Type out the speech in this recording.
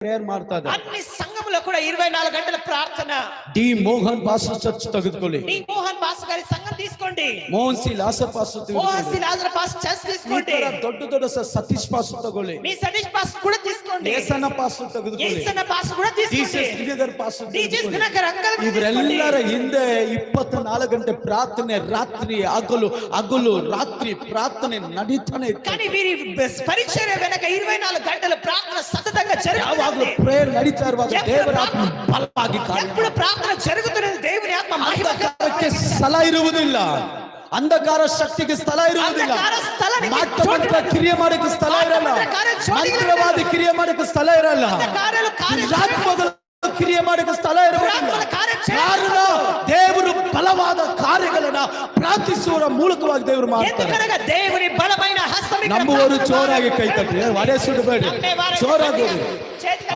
Prayer ಮಾಡ್ತಾ ಇದ್ದಾರೆ. అన్ని సంఘములో కూడా 24 గంటల ప్రార్థన. ಡಿ ಮೋಹನ್ ಪಾಸ್ಟರ್ ಚರ್ಚ್ ತೆಗೆದುಕೊಳ್ಳಿ. డి మోహన్ పాస్టర్ గారి సంఘం తీసుకోండి. Mohan C Lazar pastor Mohan C ತೆಗೆದುಕೊಳ್ಳಿ. లాజర్ పాస్టర్ చర్చ్ తీసుకోండి. ದೊಡ್ಡ ದೊಡ್ಡ ಸತೀಶ್ ಪಾಸ್ಟರ್ ತಗೊಳ್ಳಿ. మీ సతీష్ పాస్టర్ కూడా తీసుకోండి. ಏಸನ ಪಾಸ್ಟರ್ ತೆಗೆದುಕೊಳ್ಳಿ. యేసన్న పాస్టర్ కూడా తీసుకోండి. ಜೀಸಸ್ ಶ್ರೀಧರ್ ಪಾಸ್ಟರ್ ಡಿಜೆ ತೆಗೆದುಕೊಳ್ಳಿ. ದಿನಕರ್ ಅಂಕಲ್ కూడా తీసుకోండి. ಇವರೆಲ್ಲರ ಹಿಂದೆ 24 ಗಂಟೆ ಪ್ರಾರ್ಥನೆ, ರಾತ್ರಿ ಹಗಲು ರಾತ್ರಿ ಪ್ರಾರ್ಥನೆ ನಡೀತಾನೆ ಇತ್ತು. కానీ వీరి పరిచర్య వెనక 24 గంటల ప్రార్థన సతతంగా ಯಾವಾಗಲೂ జరుగుతుంది. ಪ್ರೇಯರ್ ನಡೀತಾ ಇರುವಾಗ ದೇವರ ಆತ್ಮ ಬಲವಾಗಿ ఎప్పుడు ప్రార్థన జరుగుతున్నది దేవుని ఆత్మ మహిమ ಅಂಧಕಾರಕ್ಕೆ ಸ್ಥಳ ಇರುವುದಿಲ್ಲ. ಅಂಧಕಾರ ಶಕ್ತಿಗೆ ಸ್ಥಳ ಇರುವುದಿಲ್ಲ. ಅಂಧಕಾರ ಸ್ಥಳಕ್ಕೆ ಮಾಟಮಂತ್ರ ಕ್ರಿಯೆ ಮಾಡಕ್ಕೆ ಸ್ಥಳ ಇರಲ್ಲ. ಮಂತ್ರವಾದಿ ಕ್ರಿಯೆ ಮಾಡಕ್ಕೆ ಸ್ಥಳ ಇರಲ್ಲ. ಆತ್ಮದ ಕ್ರಿಯೆ ಮಾಡಕ್ಕೆ ಸ್ಥಳ ಇರುವುದಿಲ್ಲ. ಕಾರಣ ದೇವರು ಬಲವಾದ ಕಾರ್ಯಗಳನ್ನ ಪ್ರಾರ್ಥಿಸುವ ಮೂಲಕವಾಗಿ ದೇವರು ಮಾಡ್ತಾರೆ. ఎందుకనగా దేవుని బలమైన హస్తం ఇక్కడ ನಂಬುವರು ಜೋರಾಗಿ ಕೈ ತಟ್ಟಿ, ಒಡೆ ಸುಡಬೇಡಿ, ಜೋರಾಗಿ